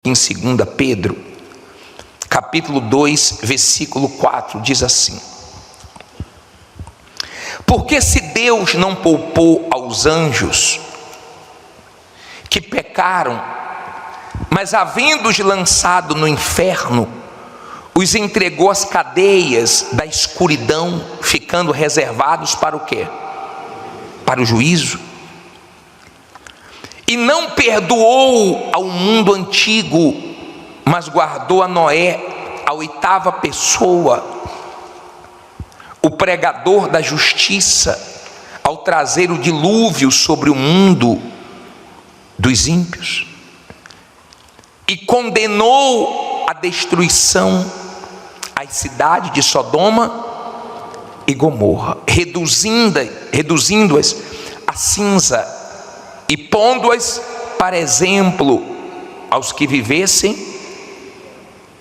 Em 2 Pedro, capítulo 2, versículo 4, diz assim: porque se Deus não poupou aos anjos que pecaram, mas havendo-os lançado no inferno, os entregou às cadeias da escuridão, ficando reservados para o quê? Para o juízo. E não perdoou ao mundo antigo, mas guardou a Noé, a oitava pessoa, o pregador da justiça, ao trazer o dilúvio sobre o mundo dos ímpios. E condenou a destruição as cidades de Sodoma e Gomorra, reduzindo-as a cinza e pondo-as para exemplo aos que vivessem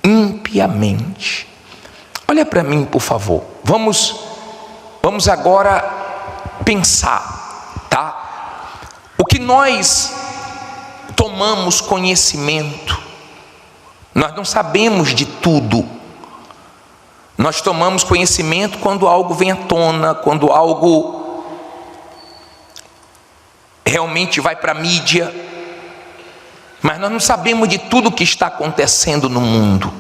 impiamente. Olha para mim, por favor. Vamos agora pensar, tá? O que nós tomamos conhecimento, nós não sabemos de tudo. Nós tomamos conhecimento quando algo vem à tona, quando algo realmente vai para a mídia, mas nós não sabemos de tudo que está acontecendo no mundo.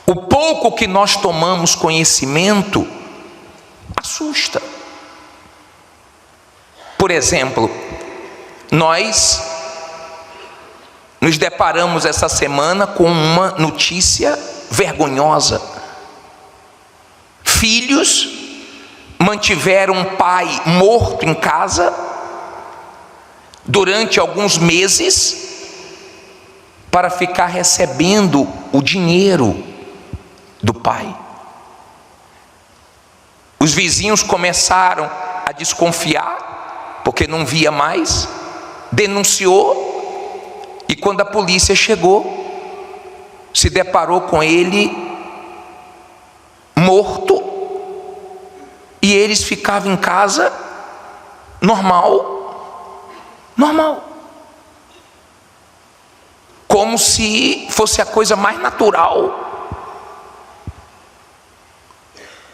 O pouco que nós tomamos conhecimento assusta. Por exemplo, nós nos deparamos essa semana com uma notícia vergonhosa. Filhos mantiveram um pai morto em casa durante alguns meses para ficar recebendo o dinheiro do pai. Os vizinhos começaram a desconfiar, porque não via mais, denunciou, e quando a polícia chegou, se deparou com ele morto, e eles ficavam em casa normal, como se fosse a coisa mais natural,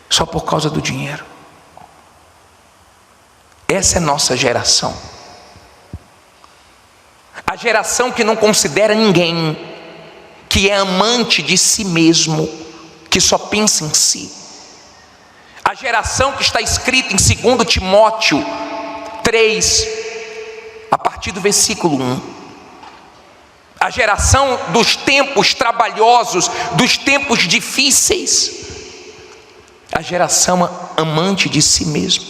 só por causa do dinheiro. Essa é nossa geração, a geração que não considera ninguém, que é amante de si mesmo, que só pensa em si, a geração que está escrita em 2 Timóteo 3, a partir do versículo 1, a geração dos tempos trabalhosos, dos tempos difíceis, a geração amante de si mesmo.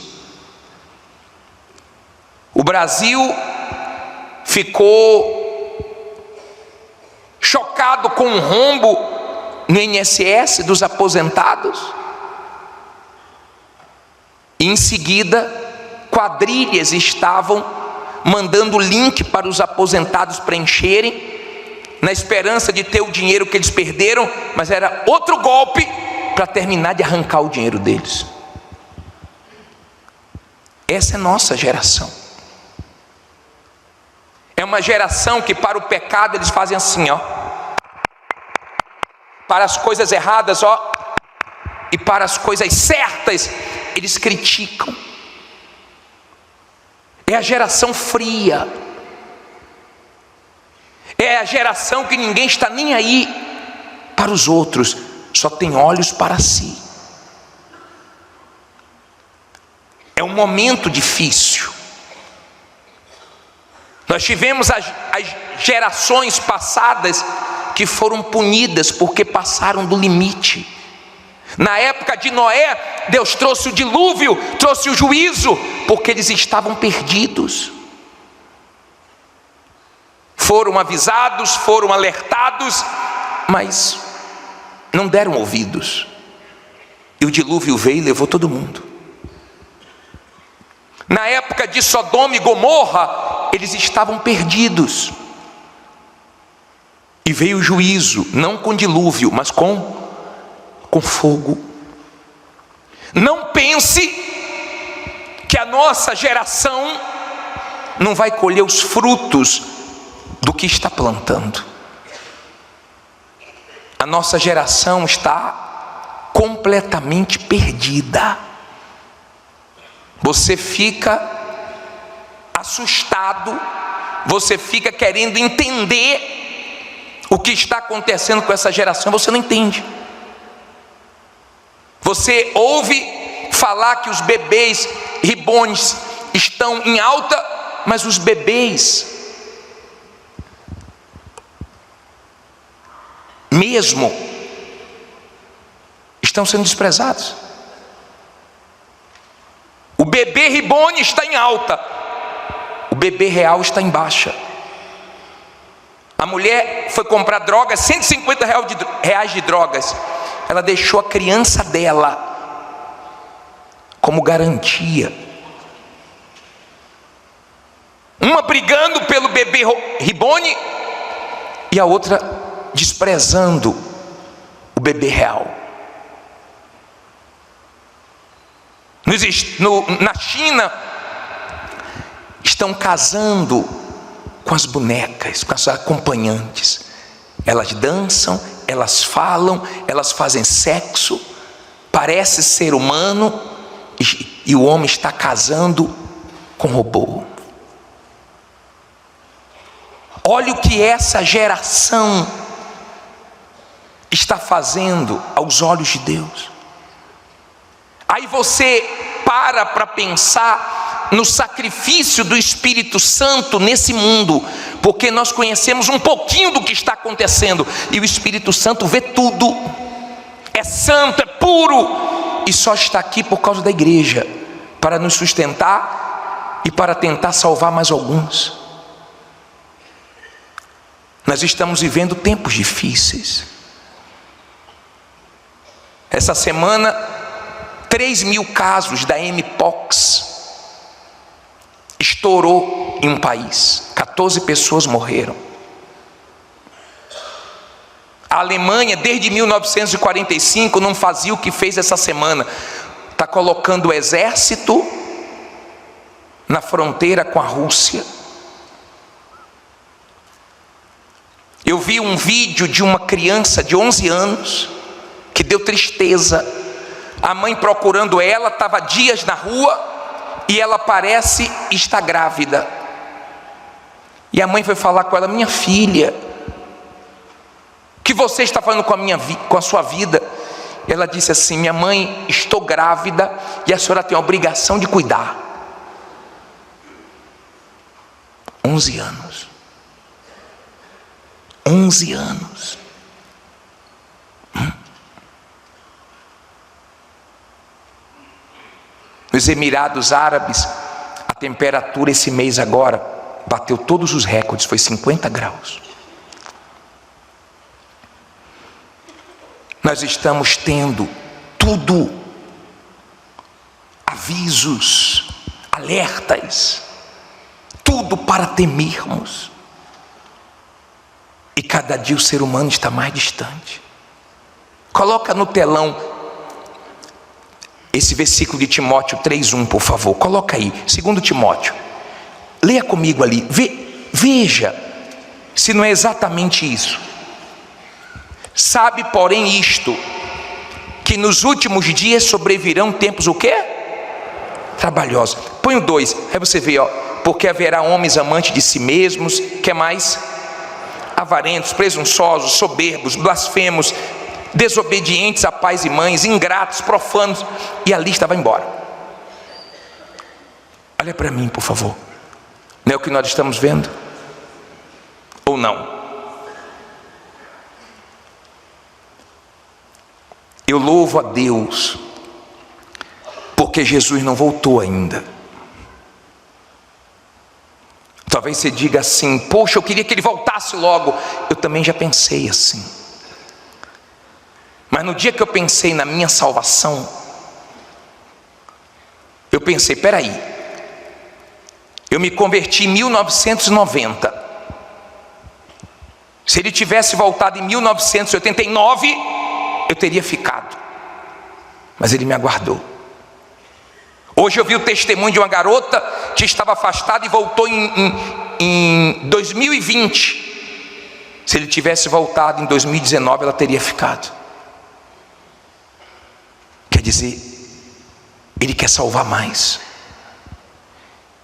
O Brasil ficou chocado com o rombo no INSS dos aposentados, e em seguida quadrilhas estavam mandando link para os aposentados preencherem, na esperança de ter o dinheiro que eles perderam, mas era outro golpe para terminar de arrancar o dinheiro deles. Essa é nossa geração. É uma geração que para o pecado eles fazem assim, ó, para as coisas erradas, ó, e para as coisas certas eles criticam. É a geração fria, é a geração que ninguém está nem aí para os outros, só tem olhos para si. É um momento difícil. Nós tivemos as gerações passadas que foram punidas porque passaram do limite. Na época de Noé, Deus trouxe o dilúvio, trouxe o juízo, porque eles estavam perdidos. Foram avisados, foram alertados, mas não deram ouvidos. E o dilúvio veio e levou todo mundo. Na época de Sodoma e Gomorra, eles estavam perdidos. E veio o juízo, não com dilúvio, mas com fogo. Não pense que a nossa geração não vai colher os frutos do que está plantando. A nossa geração está completamente perdida. Você fica assustado, você fica querendo entender o que está acontecendo com essa geração, você não entende. Você ouve falar que os bebês reborns estão em alta, mas os bebês mesmo estão sendo desprezados. O bebê reborn está em alta, o bebê real está em baixa. A mulher foi comprar drogas, R$150 de drogas. Ela deixou a criança dela como garantia. Uma brigando pelo bebê reborn e a outra desprezando o bebê real. Na China, estão casando com as bonecas, com as acompanhantes. Elas dançam, elas falam, elas fazem sexo, parece ser humano, e o homem está casando com robô. Olha o que essa geração está fazendo aos olhos de Deus. Aí você para pensar no sacrifício do Espírito Santo nesse mundo, porque nós conhecemos um pouquinho do que está acontecendo, e o Espírito Santo vê tudo, é santo, é puro, e só está aqui por causa da igreja, para nos sustentar e para tentar salvar mais alguns. Nós estamos vivendo tempos difíceis. Essa semana, 3.000 casos da Mpox estourou em um país, 14 pessoas morreram. A Alemanha, desde 1945, não fazia o que fez essa semana. Está colocando o exército na fronteira com a Rússia. Eu vi um vídeo de uma criança de 11 anos, que deu tristeza. A mãe procurando ela, estava dias na rua, e ela parece estar grávida. E a mãe foi falar com ela: minha filha, o que você está fazendo com a sua vida? Ela disse assim: minha mãe, estou grávida e a senhora tem a obrigação de cuidar. 11 anos. 11 anos. Nos Emirados Árabes, a temperatura esse mês agora bateu todos os recordes, foi 50 graus. Nós estamos tendo tudo, avisos, alertas, tudo para temermos. E cada dia o ser humano está mais distante. Coloca no telão esse versículo de Timóteo 3:1, por favor. Coloca aí, 2 Timóteo. Leia comigo ali. Veja se não é exatamente isso. Sabe, porém, isto, que nos últimos dias sobrevirão tempos o quê? Trabalhosos. Põe o 2, aí você vê, porque haverá homens amantes de si mesmos, que é mais? Avarentos, presunçosos, soberbos, blasfemos, desobedientes a pais e mães, ingratos, profanos, e a lista vai embora. Olha para mim, por favor. Não é o que nós estamos vendo? Ou não? Eu louvo a Deus, porque Jesus não voltou ainda. Talvez você diga assim: poxa, eu queria que ele voltasse logo. Eu também já pensei assim. Mas no dia que eu pensei na minha salvação, eu pensei: peraí, eu me converti em 1990. Se ele tivesse voltado em 1989, eu teria ficado. Mas ele me aguardou. Hoje eu vi o testemunho de uma garota que estava afastada e voltou em 2020. Se ele tivesse voltado em 2019, ela teria ficado. Quer dizer, ele quer salvar mais.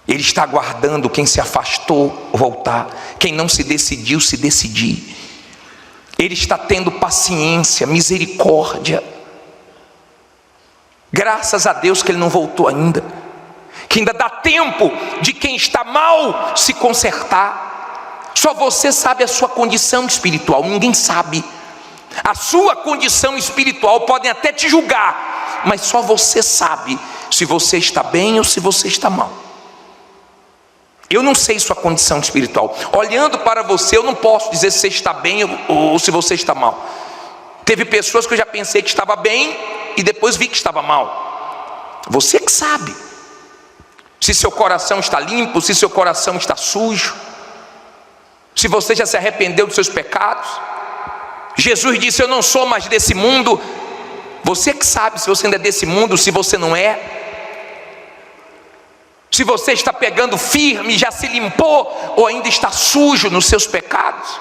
Ele está aguardando quem se afastou voltar, quem não se decidiu se decidir. Ele está tendo paciência, misericórdia. Graças a Deus que ele não voltou ainda, que ainda dá tempo de quem está mal se consertar. Só você sabe a sua condição espiritual, ninguém sabe. A sua condição espiritual podem até te julgar, mas só você sabe se você está bem ou se você está mal. Eu não sei sua condição espiritual. Olhando para você, eu não posso dizer se você está bem ou se você está mal. Teve pessoas que eu já pensei que estava bem e depois vi que estava mal. Você que sabe se seu coração está limpo, se seu coração está sujo, se você já se arrependeu dos seus pecados. Jesus disse: eu não sou mais desse mundo. Você que sabe se você ainda é desse mundo, se você não é. Se você está pegando firme, já se limpou, ou ainda está sujo nos seus pecados,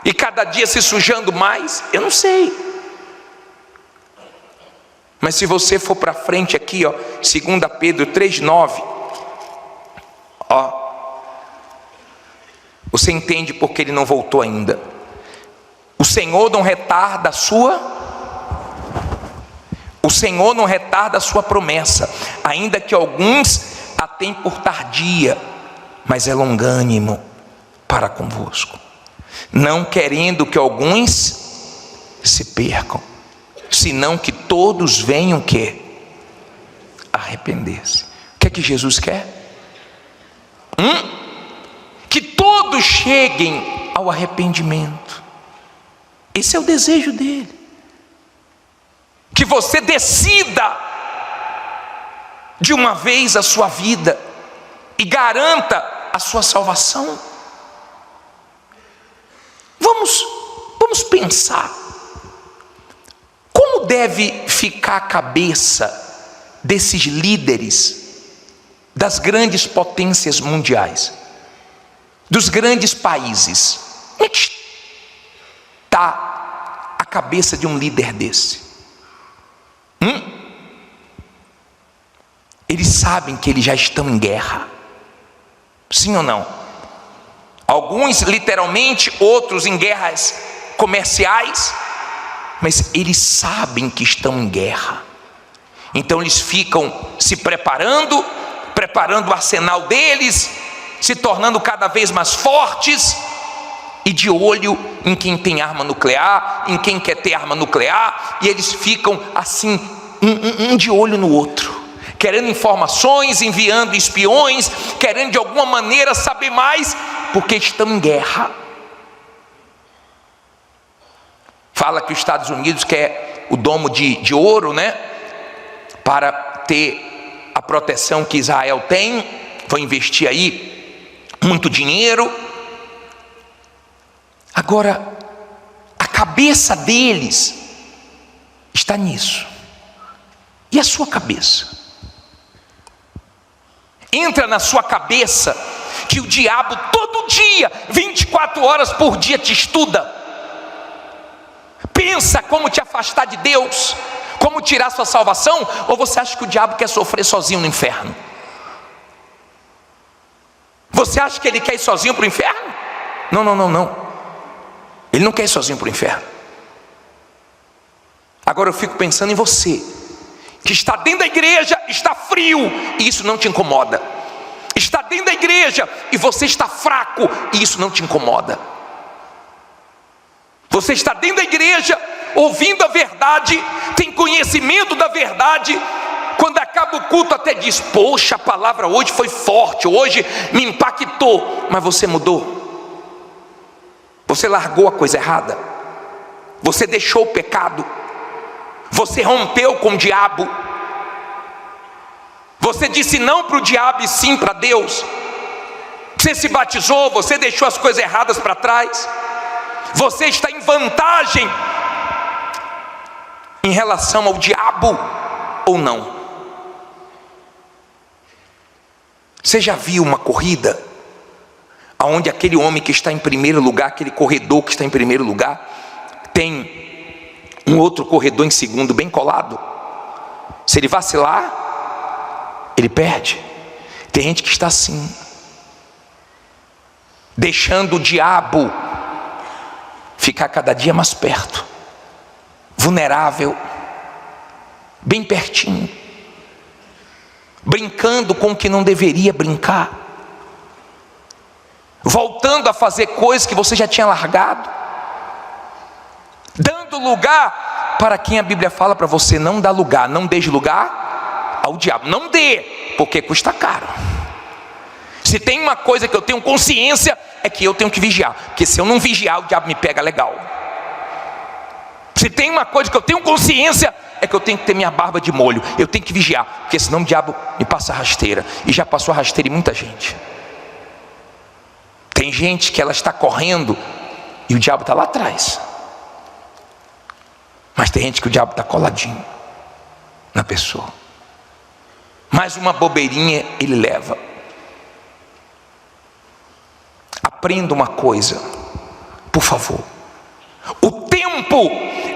e cada dia se sujando mais, eu não sei. Mas se você for para frente aqui, 2 Pedro 3,9, você entende porque ele não voltou ainda. O Senhor não retarda a sua promessa, ainda que alguns a tem por tardia, mas é longânimo para convosco, não querendo que alguns se percam, senão que todos venham arrepender-se. O que é que Jesus quer? Que todos cheguem ao arrependimento. Esse é o desejo dele. Que você decida de uma vez a sua vida e garanta a sua salvação. Vamos pensar. Como deve ficar a cabeça desses líderes das grandes potências mundiais, dos grandes países? Como é que está a cabeça de um líder desse? Eles sabem que eles já estão em guerra, sim ou não? Alguns literalmente, outros em guerras comerciais, mas eles sabem que estão em guerra. Então eles ficam se preparando o arsenal deles, se tornando cada vez mais fortes, e de olho em quem tem arma nuclear, em quem quer ter arma nuclear, e eles ficam assim, um de olho no outro, querendo informações, enviando espiões, querendo de alguma maneira saber mais, porque estão em guerra. Fala que os Estados Unidos quer o domo de ouro, para ter a proteção que Israel tem. Vão investir aí muito dinheiro. Agora, a cabeça deles está nisso. E a sua cabeça? Entra na sua cabeça que o diabo todo dia, 24 horas por dia te estuda, pensa como te afastar de Deus, como tirar sua salvação? Ou você acha que o diabo quer sofrer sozinho no inferno? Você acha que ele quer ir sozinho para o inferno? Não. Ele não quer ir sozinho para o inferno. Agora eu fico pensando em você, que está dentro da igreja, está frio, e isso não te incomoda. Está dentro da igreja e você está fraco, e isso não te incomoda. Você está dentro da igreja, ouvindo a verdade, tem conhecimento da verdade, quando acaba o culto até diz: poxa, a palavra hoje foi forte, hoje me impactou. Mas você mudou, você largou a coisa errada, você deixou o pecado, você rompeu com o diabo, você disse não para o diabo e sim para Deus. Você se batizou, você deixou as coisas erradas para trás, você está em vantagem em relação ao diabo ou não? Você já viu uma corrida aonde aquele homem que está em primeiro lugar, aquele corredor que está em primeiro lugar, tem um outro corredor em segundo, bem colado. Se ele vacilar, ele perde. Tem gente que está assim, deixando o diabo ficar cada dia mais perto, vulnerável, bem pertinho, brincando com o que não deveria brincar, voltando a fazer coisas que você já tinha largado, dando lugar para quem a Bíblia fala para você não dar lugar, não deixe lugar ao diabo, não dê, porque custa caro. Se tem uma coisa que eu tenho consciência, é que eu tenho que vigiar, porque se eu não vigiar, o diabo me pega legal. Se tem uma coisa que eu tenho consciência, é que eu tenho que ter minha barba de molho, eu tenho que vigiar, porque senão o diabo me passa rasteira, e já passou a rasteira em muita gente. Tem gente que ela está correndo, e o diabo está lá atrás, mas tem gente que o diabo está coladinho na pessoa, mais uma bobeirinha ele leva. Aprenda uma coisa, por favor. O tempo,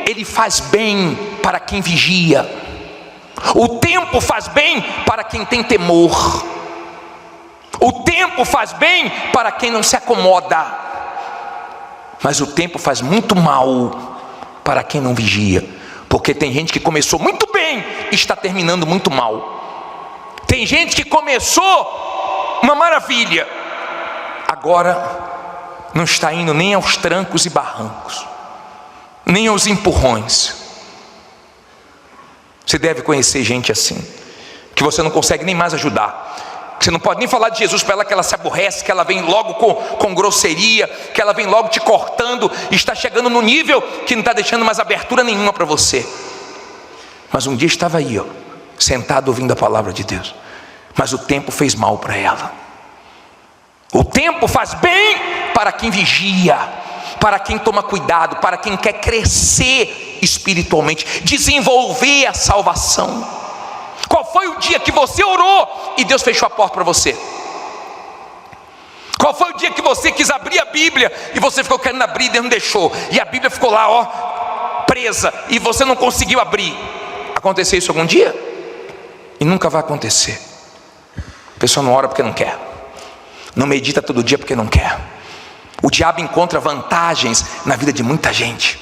ele faz bem para quem vigia. O tempo faz bem para quem tem temor. O tempo faz bem para quem não se acomoda. Mas o tempo faz muito mal para quem não vigia. Porque tem gente que começou muito bem e está terminando muito mal. Tem gente que começou uma maravilha, agora não está indo nem aos trancos e barrancos, nem aos empurrões. Você deve conhecer gente assim, que você não consegue nem mais ajudar. Você não pode nem falar de Jesus para ela, que ela se aborrece, que ela vem logo com grosseria, que ela vem logo te cortando, e está chegando no nível que não está deixando mais abertura nenhuma para você. Mas um dia estava aí, ó, sentado ouvindo a palavra de Deus, mas o tempo fez mal para ela. O tempo faz bem para quem vigia, para quem toma cuidado, para quem quer crescer espiritualmente, desenvolver a salvação. Qual foi o dia que você orou e Deus fechou a porta para você? Qual foi o dia que você quis abrir a Bíblia e você ficou querendo abrir e Deus não deixou, e a Bíblia ficou lá, ó, presa, e você não conseguiu abrir? Aconteceu isso algum dia? E nunca vai acontecer. A pessoa não ora porque não quer, não medita todo dia porque não quer. O diabo encontra vantagens na vida de muita gente,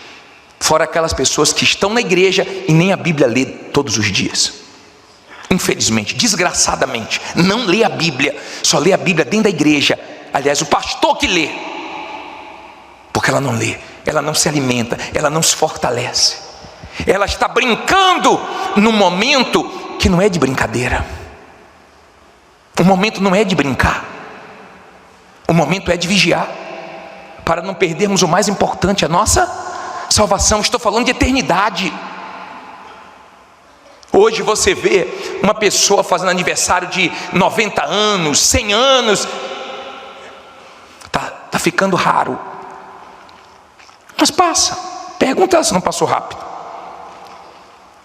fora aquelas pessoas que estão na igreja e nem a Bíblia lê todos os dias. Infelizmente, desgraçadamente, não lê a Bíblia, só lê a Bíblia dentro da igreja. Aliás, o pastor que lê, porque ela não lê, ela não se alimenta, ela não se fortalece, ela está brincando num momento que não é de brincadeira. O momento não é de brincar, o momento é de vigiar, para não perdermos o mais importante, a nossa salvação. Estou falando de eternidade. Hoje você vê uma pessoa fazendo aniversário de 90 anos, 100 anos, tá ficando raro, mas passa. Pergunta ela se não passou rápido.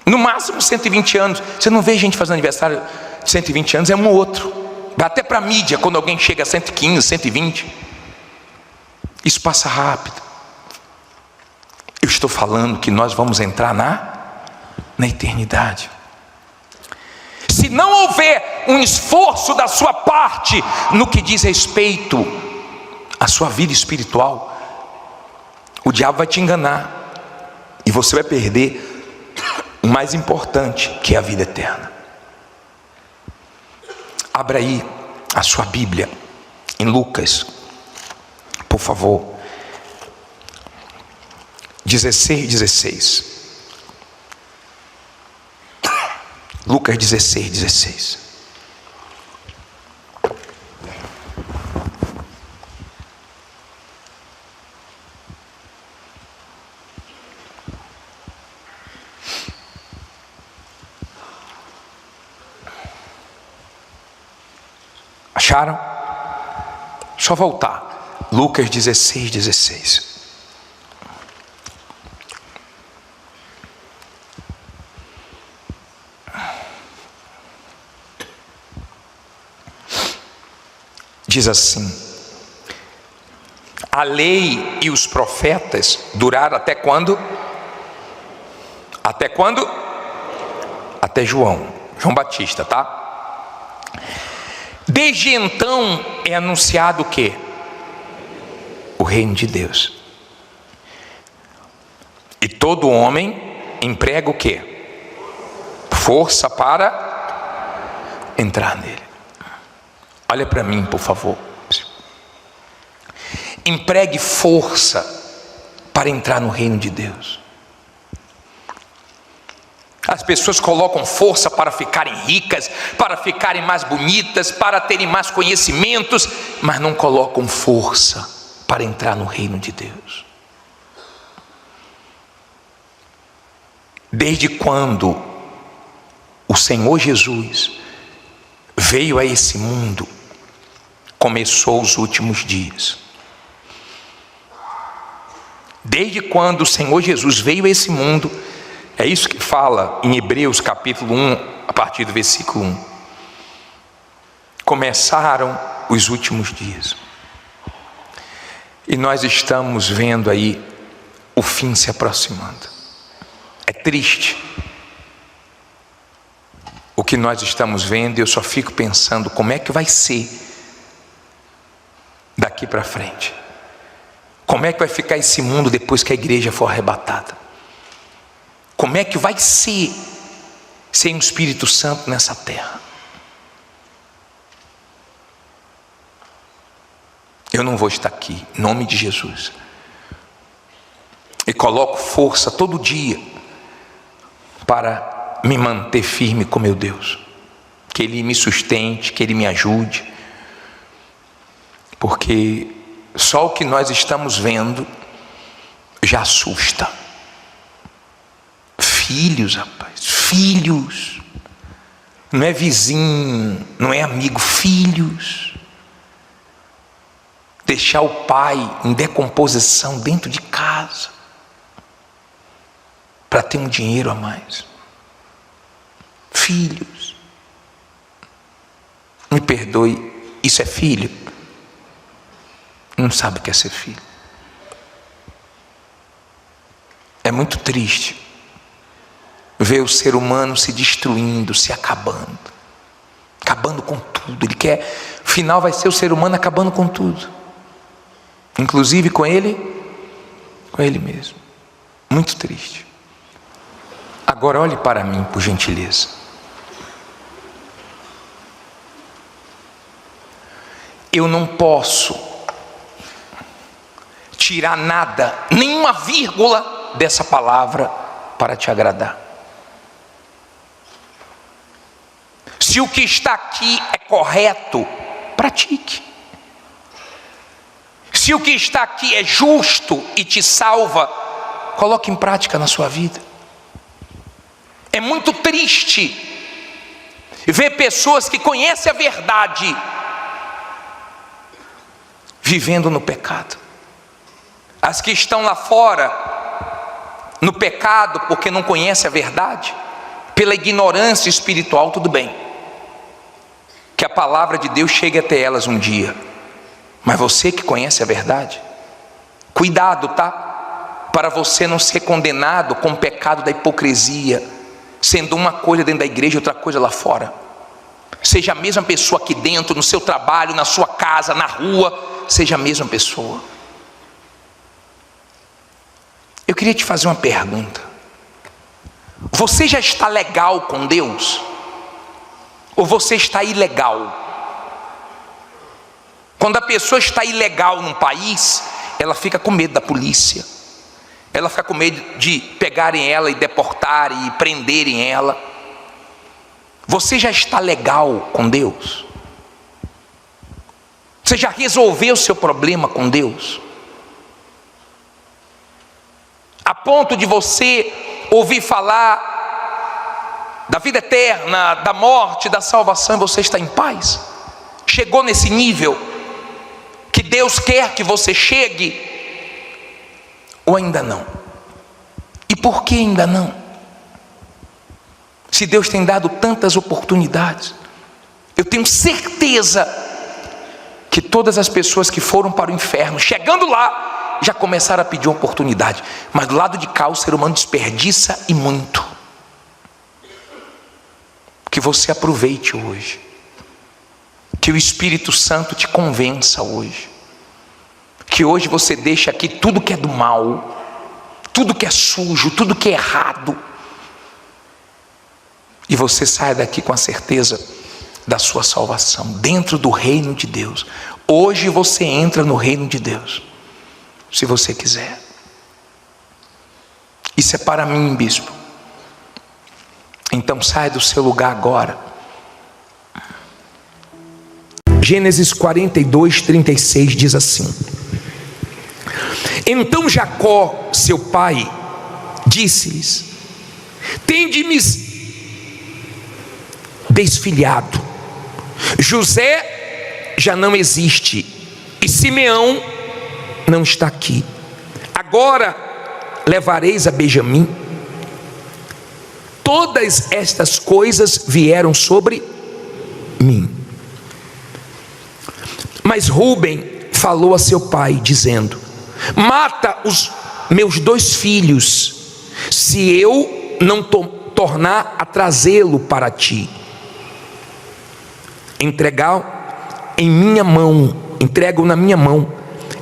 No máximo 120 anos, você não vê gente fazendo aniversário de 120 anos, é um ou outro. Vai até para a mídia quando alguém chega a 115, 120. Isso passa rápido. Eu estou falando que nós vamos entrar na eternidade. Se não houver um esforço da sua parte no que diz respeito à sua vida espiritual, o diabo vai te enganar e você vai perder o mais importante, que é a vida eterna. Abra aí a sua Bíblia em Lucas, por favor, 16. Lucas 16. Acharam? Só voltar. Lucas 16. Diz assim: A lei e os profetas duraram até quando? Até quando? Até João Batista, tá? Desde então é anunciado o quê? O reino de Deus. E todo homem emprega o quê? Força para entrar nele. Olha para mim, por favor. Empregue força para entrar no reino de Deus. As pessoas colocam força para ficarem ricas, para ficarem mais bonitas, para terem mais conhecimentos, mas não colocam força para entrar no reino de Deus. Desde quando o Senhor Jesus veio a esse mundo, começou os últimos dias. Desde quando o Senhor Jesus veio a esse mundo, é isso que fala em Hebreus capítulo 1, a partir do versículo 1. Começaram os últimos dias. E nós estamos vendo aí o fim se aproximando. É triste o que nós estamos vendo, e eu só fico pensando como é que vai ser daqui para frente. Como é que vai ficar esse mundo depois que a igreja for arrebatada? Como é que vai ser sem o Espírito Santo nessa terra? Eu não vou estar aqui, em nome de Jesus. E coloco força todo dia para me manter firme com meu Deus. Que Ele me sustente, que Ele me ajude. Porque só o que nós estamos vendo já assusta. Filhos, rapaz, filhos. Não é vizinho, não é amigo, filhos. Deixar o pai em decomposição dentro de casa para ter um dinheiro a mais. Filhos. Me perdoe, isso é filho? Não sabe o que é ser filho. É muito triste ver o ser humano se destruindo, se acabando com tudo. Ele quer, o final vai ser o ser humano acabando com tudo, inclusive com ele mesmo. Muito triste. Agora olhe para mim, por gentileza. Eu não posso tirar nada, nenhuma vírgula dessa palavra para te agradar. Se o que está aqui é correto, pratique. Se o que está aqui é justo e te salva, coloque em prática na sua vida. É muito triste ver pessoas que conhecem a verdade vivendo no pecado. As que estão lá fora no pecado porque não conhecem a verdade, pela ignorância espiritual, tudo bem. Que a palavra de Deus chegue até elas um dia. Mas você que conhece a verdade, cuidado, tá? Para você não ser condenado com o pecado da hipocrisia, sendo uma coisa dentro da igreja e outra coisa lá fora. Seja a mesma pessoa aqui dentro, no seu trabalho, na sua casa, na rua, seja a mesma pessoa. Eu queria te fazer uma pergunta. Você já está legal com Deus? Ou você está ilegal? Quando a pessoa está ilegal num país, ela fica com medo da polícia. Ela fica com medo de pegarem ela e deportarem e prenderem ela. Você já está legal com Deus? Você já resolveu o seu problema com Deus? A ponto de você ouvir falar da vida eterna, da morte, da salvação, e você está em paz? Chegou nesse nível que Deus quer que você chegue? Ou ainda não? E por que ainda não? Se Deus tem dado tantas oportunidades, eu tenho certeza que todas as pessoas que foram para o inferno, chegando lá, já começaram a pedir oportunidade. Mas do lado de cá o ser humano desperdiça e muito. Que você aproveite hoje. Que o Espírito Santo te convença hoje. Que hoje você deixe aqui tudo que é do mal, tudo que é sujo, tudo que é errado. E você saia daqui com a certeza da sua salvação, dentro do reino de Deus. Hoje você entra no reino de Deus, se você quiser. Isso é para mim, bispo. Então saia do seu lugar agora. Gênesis 42, 36 diz assim: então Jacó, seu pai, disse-lhes: tende-me desfilhado. José já não existe e Simeão não está aqui. Agora levareis a Benjamim. Todas estas coisas vieram sobre mim. Mas Rúben falou a seu pai, dizendo: mata os meus 2 filhos, se eu não tornar a trazê-lo para ti. Entrego na minha mão,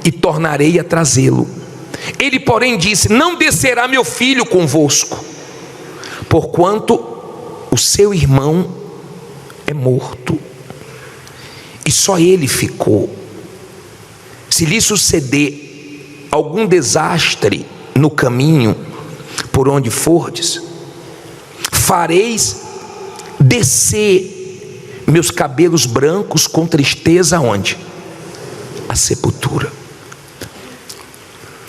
e tornarei a trazê-lo. Ele, porém, disse: não descerá meu filho convosco, porquanto o seu irmão é morto, e só ele ficou. Se lhe suceder algum desastre no caminho por onde fordes, fareis descer meus cabelos brancos com tristeza aonde? A sepultura.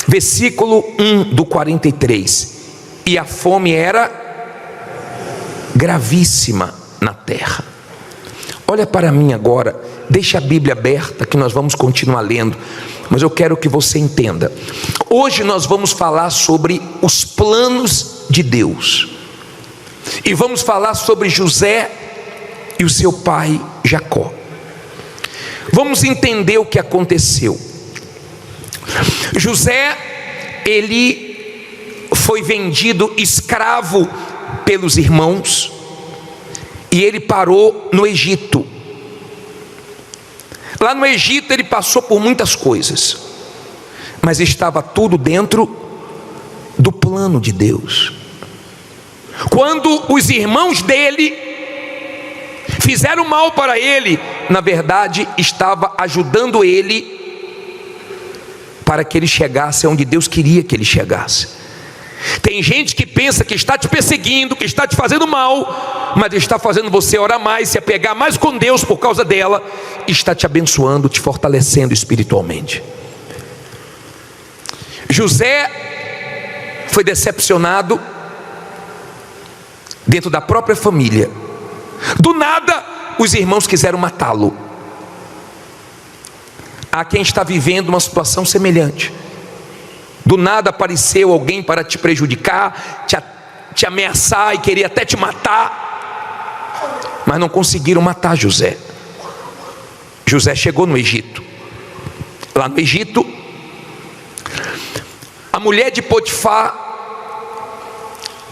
Versículo 1 do 43. E a fome era gravíssima na terra. Olha para mim agora, deixa a Bíblia aberta que nós vamos continuar lendo, mas eu quero que você entenda. Hoje nós vamos falar sobre os planos de Deus, e vamos falar sobre José e o seu pai Jacó. Vamos entender o que aconteceu. José, ele foi vendido escravo pelos irmãos, e ele parou no Egito. Lá no Egito ele passou por muitas coisas, mas estava tudo dentro do plano de Deus. Quando os irmãos dele fizeram mal para ele, na verdade estava ajudando ele para que ele chegasse onde Deus queria que ele chegasse. Tem gente que pensa que está te perseguindo, que está te fazendo mal, mas está fazendo você orar mais, se apegar mais com Deus por causa dela, está te abençoando, te fortalecendo espiritualmente. José foi decepcionado dentro da própria família. Do nada, os irmãos quiseram matá-lo. Há quem está vivendo uma situação semelhante. Do nada apareceu alguém para te prejudicar, te ameaçar e queria até te matar, mas não conseguiram matar José. José chegou no Egito. Lá no Egito, a mulher de Potifar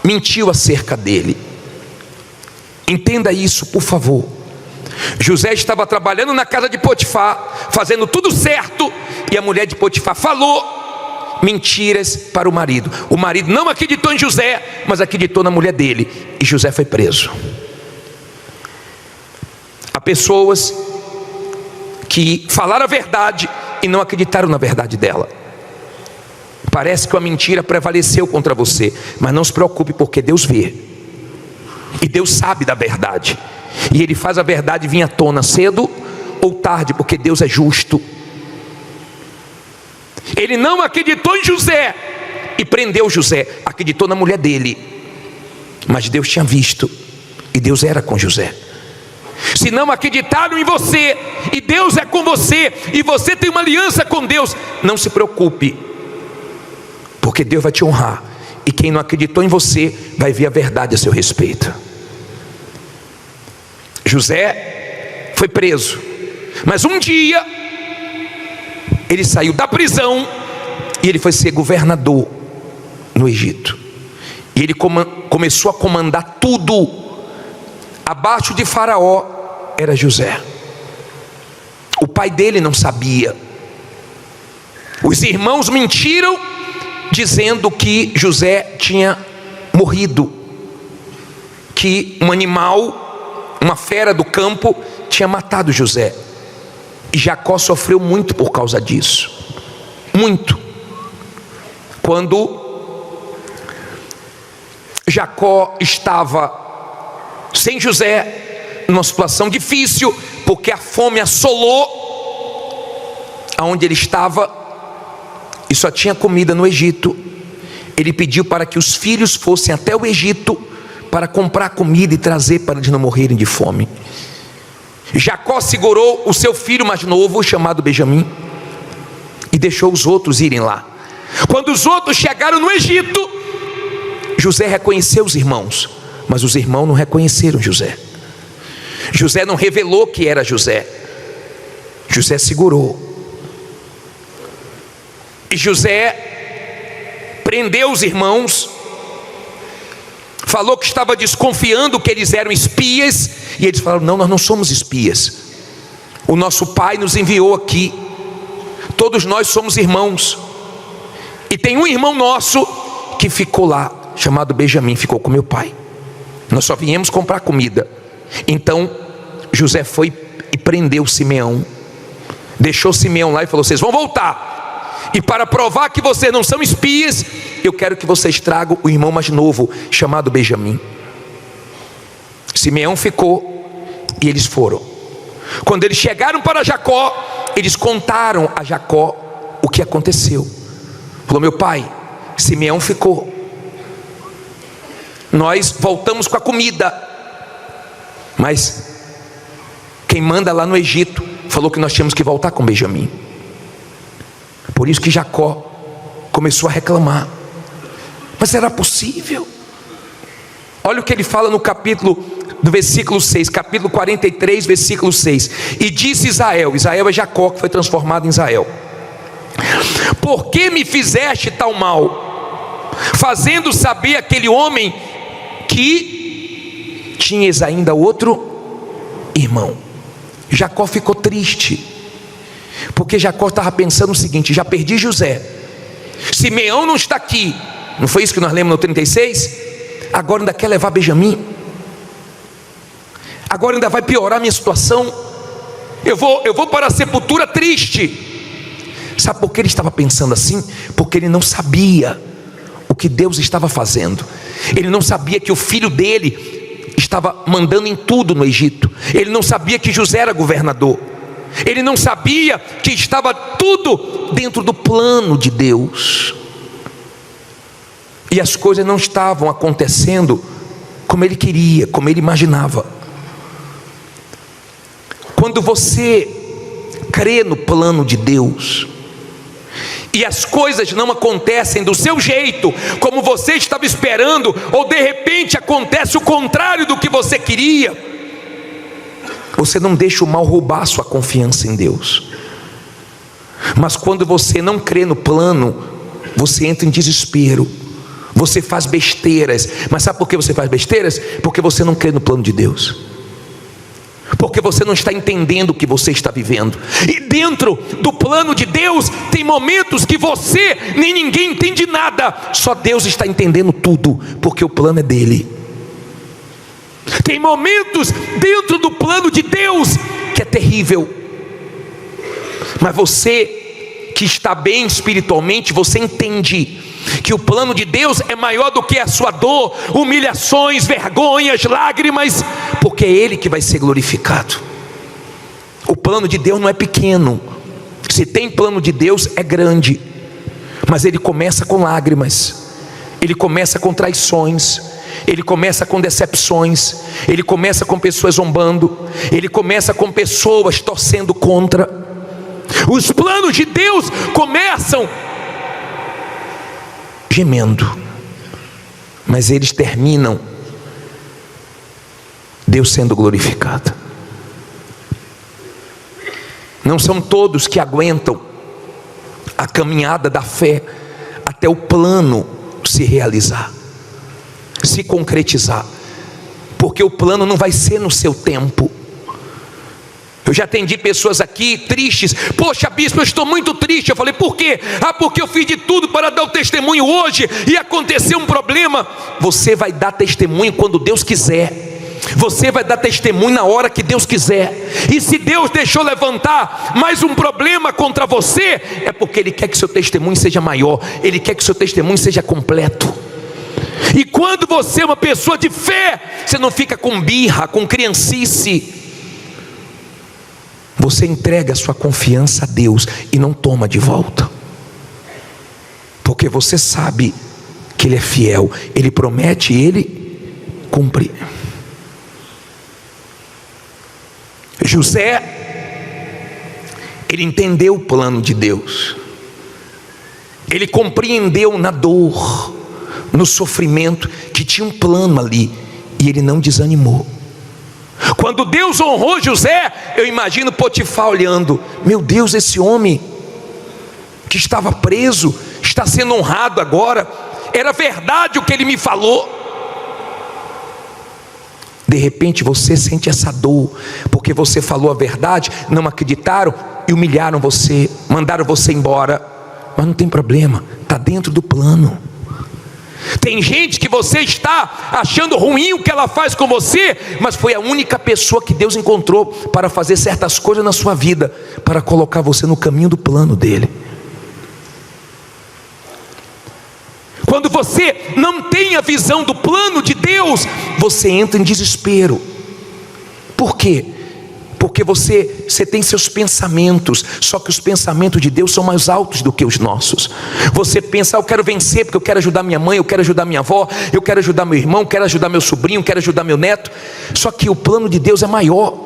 mentiu acerca dele. Entenda isso, por favor. José estava trabalhando na casa de Potifar, fazendo tudo certo, e a mulher de Potifar falou mentiras para o marido. O marido não acreditou em José, mas acreditou na mulher dele, e José foi preso. Há pessoas que falaram a verdade e não acreditaram na verdade dela. Parece que a mentira prevaleceu contra você, mas não se preocupe, porque Deus vê, e Deus sabe da verdade, e Ele faz a verdade vir à tona cedo ou tarde, porque Deus é justo. Ele não acreditou em José e prendeu José, acreditou na mulher dele, mas Deus tinha visto, e Deus era com José. Se não acreditaram em você, e Deus é com você, e você tem uma aliança com Deus, não se preocupe, porque Deus vai te honrar, e quem não acreditou em você vai ver a verdade a seu respeito. José foi preso, mas um dia ele saiu da prisão e ele foi ser governador no Egito. E ele começou a comandar tudo. Abaixo de Faraó era José. O pai dele não sabia. Os irmãos mentiram dizendo que José tinha morrido, que um animal, uma fera do campo, tinha matado José. E Jacó sofreu muito por causa disso, muito. Quando Jacó estava sem José, numa situação difícil, porque a fome assolou aonde ele estava e só tinha comida no Egito. Ele pediu para que os filhos fossem até o Egito para comprar comida e trazer para eles não morrerem de fome. Jacó segurou o seu filho mais novo, chamado Benjamim, e deixou os outros irem lá. Quando os outros chegaram no Egito, José reconheceu os irmãos, mas os irmãos não reconheceram José. José não revelou que era José. José segurou. E José prendeu os irmãos, falou que estava desconfiando que eles eram espias, e eles falaram: não, nós não somos espias, o nosso pai nos enviou aqui, todos nós somos irmãos, e tem um irmão nosso que ficou lá, chamado Benjamim, ficou com meu pai, nós só viemos comprar comida. Então José foi e prendeu Simeão, deixou Simeão lá e falou: vocês vão voltar, e para provar que vocês não são espias, eu quero que vocês tragam o irmão mais novo, chamado Benjamim. Simeão ficou e eles foram. Quando eles chegaram para Jacó, eles contaram a Jacó o que aconteceu. Falou: meu pai, Simeão ficou, nós voltamos com a comida, mas quem manda lá no Egito falou que nós tínhamos que voltar com Benjamim. Por isso que Jacó começou a reclamar. Mas será possível? Olha o que ele fala no versículo 6, capítulo 43, versículo 6. E disse Israel, Israel é Jacó, que foi transformado em Israel: por que me fizeste tal mal, fazendo saber aquele homem que tinhas ainda outro irmão? Jacó ficou triste, porque Jacó estava pensando o seguinte: já perdi José, Simeão não está aqui, não foi isso que nós lemos no 36? Agora ainda quer levar Benjamim, agora ainda vai piorar a minha situação, eu vou para a sepultura triste. Sabe por que ele estava pensando assim? Porque ele não sabia o que Deus estava fazendo. Ele não sabia que o filho dele estava mandando em tudo no Egito. Ele não sabia que José era governador. Ele não sabia que estava tudo dentro do plano de Deus. E as coisas não estavam acontecendo como ele queria, como ele imaginava. Quando você crê no plano de Deus e as coisas não acontecem do seu jeito, como você estava esperando, ou de repente acontece o contrário do que você queria, você não deixa o mal roubar a sua confiança em Deus. Mas quando você não crê no plano, você entra em desespero, você faz besteiras. Mas sabe por que você faz besteiras? Porque você não crê no plano de Deus, porque você não está entendendo o que você está vivendo. E dentro do plano de Deus tem momentos que você nem ninguém entende nada, só Deus está entendendo tudo, porque o plano é dele. Tem momentos dentro do plano de Deus que é terrível, mas você que está bem espiritualmente, você entende que o plano de Deus é maior do que a sua dor, humilhações, vergonhas, lágrimas, porque é Ele que vai ser glorificado. O plano de Deus não é pequeno. Se tem plano de Deus, é grande, mas ele começa com lágrimas, ele começa com traições, ele começa com decepções, ele começa com pessoas zombando, ele começa com pessoas torcendo contra. Os planos de Deus começam gemendo, mas eles terminam Deus sendo glorificado. Não são todos que aguentam a caminhada da fé até o plano se realizar, se concretizar, porque o plano não vai ser no seu tempo. Eu já atendi pessoas aqui tristes. Poxa, bispo, eu estou muito triste. Eu falei, por quê? Porque eu fiz de tudo para dar o testemunho hoje e aconteceu um problema. Você vai dar testemunho quando Deus quiser. Você vai dar testemunho na hora que Deus quiser. E se Deus deixou levantar mais um problema contra você, é porque Ele quer que seu testemunho seja maior. Ele quer que seu testemunho seja completo. E quando você é uma pessoa de fé, você não fica com birra, com criancice. Você entrega a sua confiança a Deus e não toma de volta, porque você sabe que Ele é fiel. Ele promete e Ele cumpre. José, ele entendeu o plano de Deus. Ele compreendeu na dor, no sofrimento, que tinha um plano ali, e ele não desanimou. Quando Deus honrou José, eu imagino Potifar olhando: meu Deus, esse homem que estava preso está sendo honrado agora. Era verdade o que ele me falou. De repente você sente essa dor, porque você falou a verdade, não acreditaram e humilharam você, mandaram você embora. Mas não tem problema, está dentro do plano. Tem gente que você está achando ruim o que ela faz com você, mas foi a única pessoa que Deus encontrou para fazer certas coisas na sua vida, para colocar você no caminho do plano dele. Quando você não tem a visão do plano de Deus, você entra em desespero. Por quê? Porque você tem seus pensamentos, só que os pensamentos de Deus são mais altos do que os nossos. Você pensa: eu quero vencer porque eu quero ajudar minha mãe, eu quero ajudar minha avó, eu quero ajudar meu irmão, eu quero ajudar meu sobrinho, eu quero ajudar meu neto. Só que o plano de Deus é maior.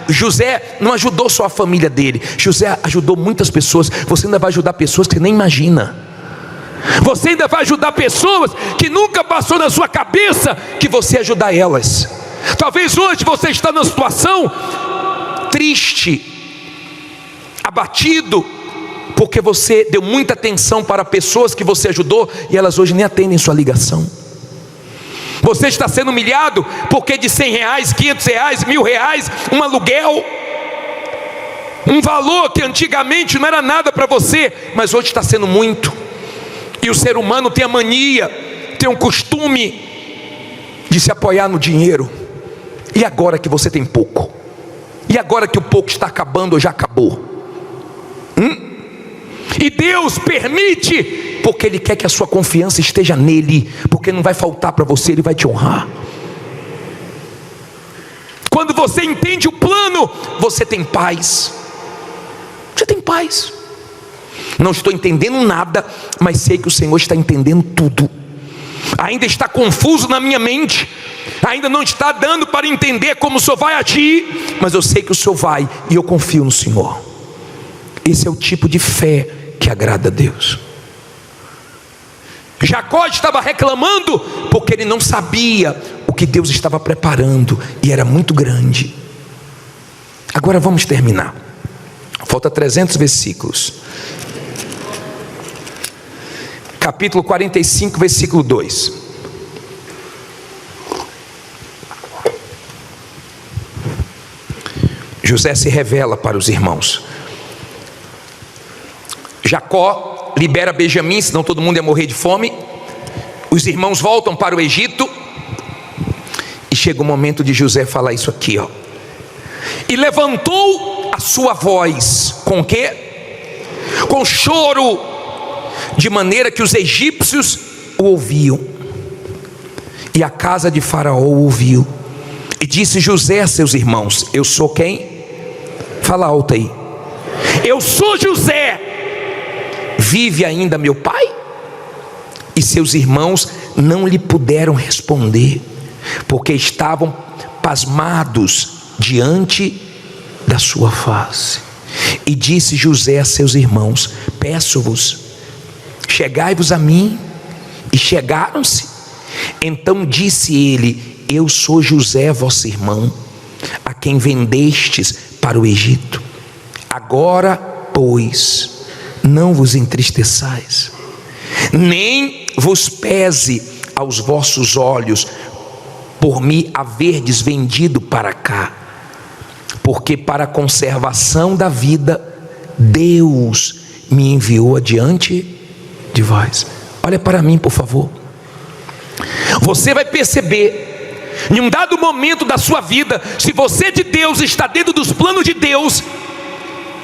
José não ajudou só a família dele, José ajudou muitas pessoas. Você ainda vai ajudar pessoas que você nem imagina. Você ainda vai ajudar pessoas que nunca passou na sua cabeça que você ia ajudar elas. Talvez hoje você está numa situação triste, abatido, porque você deu muita atenção para pessoas que você ajudou e elas hoje nem atendem sua ligação. Você está sendo humilhado porque de R$100, R$500, R$1.000, um aluguel, um valor que antigamente não era nada para você, mas hoje está sendo muito. E o ser humano tem a mania, tem um costume de se apoiar no dinheiro. E agora que você tem pouco? E agora que o pouco está acabando ou já acabou? E Deus permite, porque Ele quer que a sua confiança esteja nele, porque não vai faltar para você, Ele vai te honrar. Quando você entende o plano, você tem paz. Você tem paz. Não estou entendendo nada, mas sei que o Senhor está entendendo tudo. Ainda está confuso na minha mente, ainda não está dando para entender como o Senhor vai agir, mas eu sei que o Senhor vai, e eu confio no Senhor. Esse é o tipo de fé que agrada a Deus. Jacó estava reclamando porque ele não sabia o que Deus estava preparando, e era muito grande. Agora vamos terminar. Falta 300 versículos. Capítulo 45, versículo 2. José se revela para os irmãos. Jacó libera Benjamim, senão todo mundo ia morrer de fome. Os irmãos voltam para o Egito. E chega o momento de José falar isso aqui, ó. E levantou a sua voz, com o quê? Com choro, de maneira que os egípcios o ouviam, e a casa de Faraó o ouviu. E disse José a seus irmãos: eu sou quem? Fala alto aí. Eu sou José. Vive ainda meu pai? E seus irmãos não lhe puderam responder, porque estavam pasmados diante da sua face. E disse José a seus irmãos: peço-vos, chegai-vos a mim. E chegaram-se. Então disse ele: eu sou José, vosso irmão, a quem vendestes para o Egito. Agora, pois, não vos entristeçais, nem vos pese aos vossos olhos por me haverdes vendido para cá, porque para a conservação da vida Deus me enviou adiante de vós. Olha para mim, por favor. Você vai perceber, em um dado momento da sua vida, se você é de Deus, está dentro dos planos de Deus,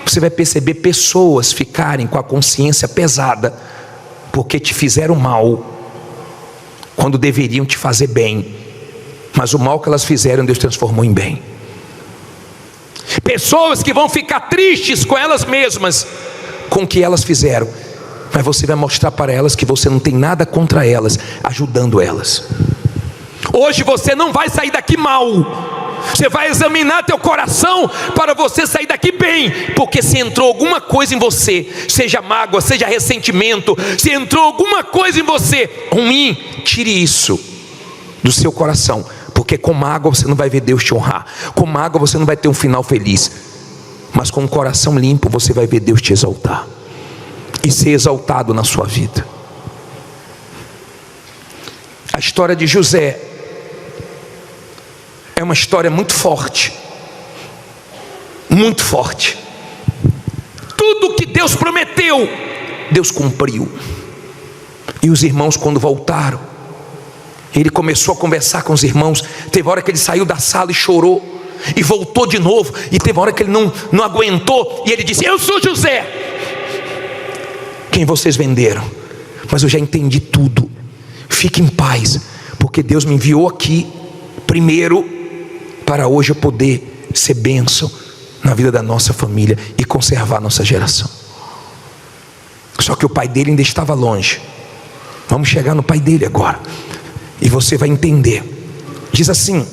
você vai perceber pessoas ficarem com a consciência pesada, porque te fizeram mal, quando deveriam te fazer bem, mas o mal que elas fizeram, Deus transformou em bem. Pessoas que vão ficar tristes com elas mesmas, com o que elas fizeram, mas você vai mostrar para elas que você não tem nada contra elas, ajudando elas. Hoje você não vai sair daqui mal, você vai examinar teu coração para você sair daqui bem, porque se entrou alguma coisa em você, seja mágoa, seja ressentimento, se entrou alguma coisa em você ruim, tire isso do seu coração, porque com mágoa você não vai ver Deus te honrar, com mágoa você não vai ter um final feliz, mas com o coração limpo você vai ver Deus te exaltar e ser exaltado na sua vida. A história de José é uma história muito forte, muito forte. Tudo que Deus prometeu, Deus cumpriu. E os irmãos, quando voltaram, ele começou a conversar com os irmãos. Teve hora que ele saiu da sala e chorou, e voltou de novo, e teve hora que ele não aguentou, e ele disse: eu sou José, quem vocês venderam, mas eu já entendi tudo, fique em paz, porque Deus me enviou aqui primeiro para hoje eu poder ser bênção na vida da nossa família e conservar a nossa geração. Só que o pai dele ainda estava longe. Vamos chegar no pai dele agora, e você vai entender. Diz assim,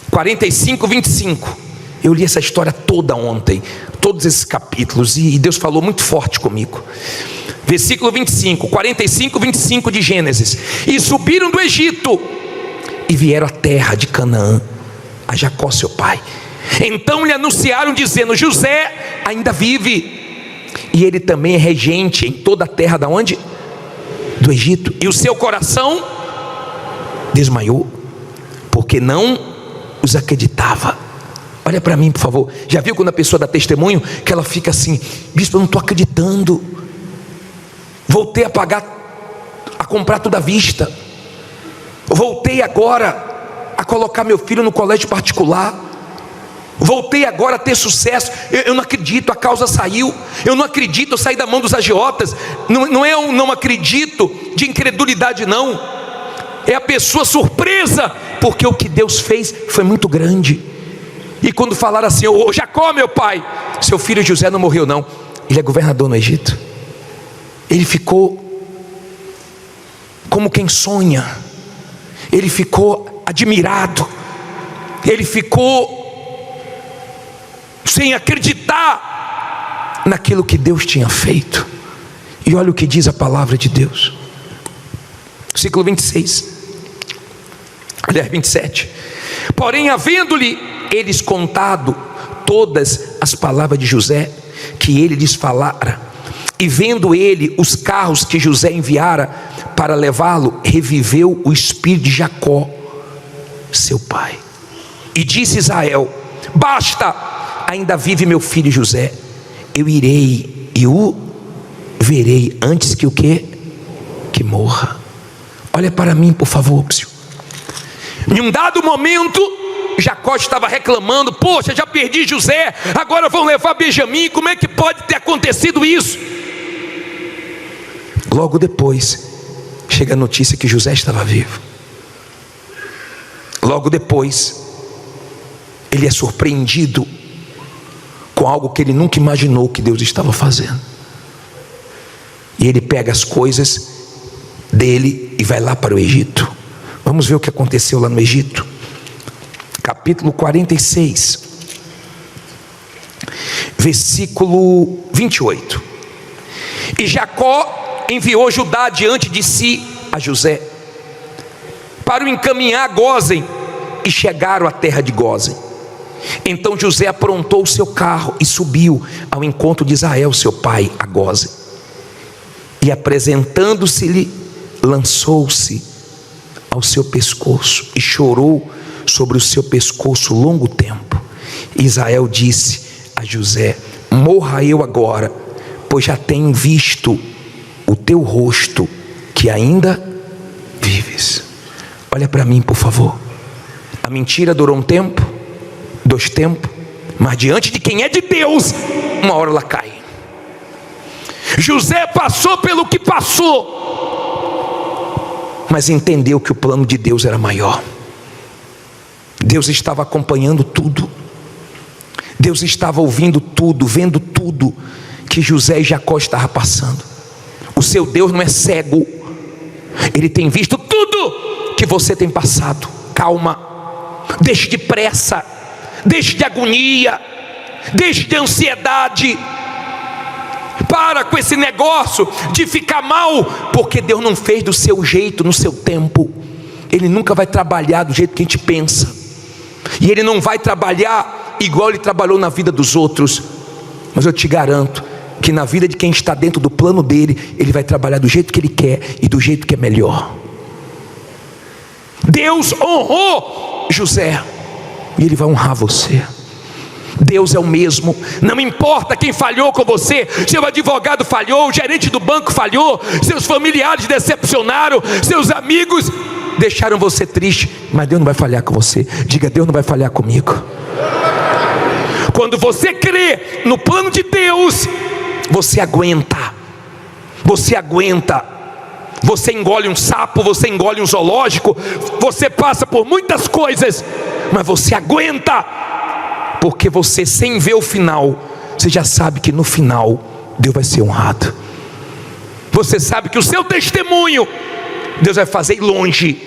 45, 25. Eu li essa história toda ontem, todos esses capítulos, e Deus falou muito forte comigo. Versículo 25, 45, 25 de Gênesis. E subiram do Egito e vieram à terra de Canaã, a Jacó seu pai. Então lhe anunciaram dizendo: José ainda vive, e ele também é regente em toda a terra da onde? Do Egito. E o seu coração desmaiou, porque não os acreditava. Olha para mim, por favor. Já viu quando a pessoa dá testemunho, que ela fica assim: bispo, eu não estou acreditando, voltei a comprar tudo à vista, voltei agora a colocar meu filho no colégio particular, voltei agora a ter sucesso. Eu não acredito, a causa saiu. Eu não acredito, eu saí da mão dos agiotas. Não é um não acredito de incredulidade, não. É a pessoa surpresa, porque o que Deus fez foi muito grande. E quando falaram assim: ô Jacó meu pai, seu filho José não morreu não, ele é governador no Egito. Ele ficou como quem sonha, ele ficou admirado, ele ficou sem acreditar naquilo que Deus tinha feito. E olha o que diz a palavra de Deus, versículo 26, aliás 27. Porém, havendo-lhe eles contado todas as palavras de José que ele lhes falara, e vendo ele os carros que José enviara para levá-lo, reviveu o espírito de Jacó seu pai, e disse Israel: basta, ainda vive meu filho José, eu irei e o verei antes que o quê? Que morra. Olha para mim, por favor, psiu. Em um dado momento, Jacó estava reclamando: poxa, já perdi José, agora vão levar Benjamim, como é que pode ter acontecido isso? Logo depois chega a notícia que José estava vivo. Logo depois ele é surpreendido com algo que ele nunca imaginou que Deus estava fazendo. E ele pega as coisas dele e vai lá para o Egito. Vamos ver o que aconteceu lá no Egito. Capítulo 46, versículo 28. E Jacó enviou Judá diante de si a José, para o encaminhar a Gósen, e chegaram à terra de Gósen. Então José aprontou o seu carro e subiu ao encontro de Israel, seu pai, a Gósen. E apresentando-se-lhe, lançou-se ao seu pescoço e chorou sobre o seu pescoço longo tempo. E Israel disse a José: morra eu agora, pois já tenho visto o teu rosto, que ainda vives. Olha para mim, por favor. A mentira durou um tempo, 2 tempos, mas diante de quem é de Deus, uma hora ela cai. José passou pelo que passou, mas entendeu que o plano de Deus era maior. Deus estava acompanhando tudo. Deus estava ouvindo tudo, vendo tudo que José e Jacó estavam passando. O seu Deus não é cego. Ele tem visto tudo que você tem passado. Calma, deixe de pressa, deixe de agonia, deixe de ansiedade. Para com esse negócio de ficar mal, porque Deus não fez do seu jeito, no seu tempo. Ele nunca vai trabalhar do jeito que a gente pensa, e Ele não vai trabalhar igual Ele trabalhou na vida dos outros. Mas eu te garanto que na vida de quem está dentro do plano dele, Ele vai trabalhar do jeito que Ele quer e do jeito que é melhor. Deus honrou José, e Ele vai honrar você. Deus é o mesmo, não importa quem falhou com você. Seu advogado falhou, o gerente do banco falhou, seus familiares decepcionaram, seus amigos deixaram você triste, mas Deus não vai falhar com você. Diga: Deus não vai falhar comigo. Quando você crê no plano de Deus, você aguenta. Você aguenta. Você engole um sapo, você engole um zoológico, você passa por muitas coisas, mas você aguenta. Porque você, sem ver o final, você já sabe que no final Deus vai ser honrado. Você sabe que o seu testemunho Deus vai fazer ir longe.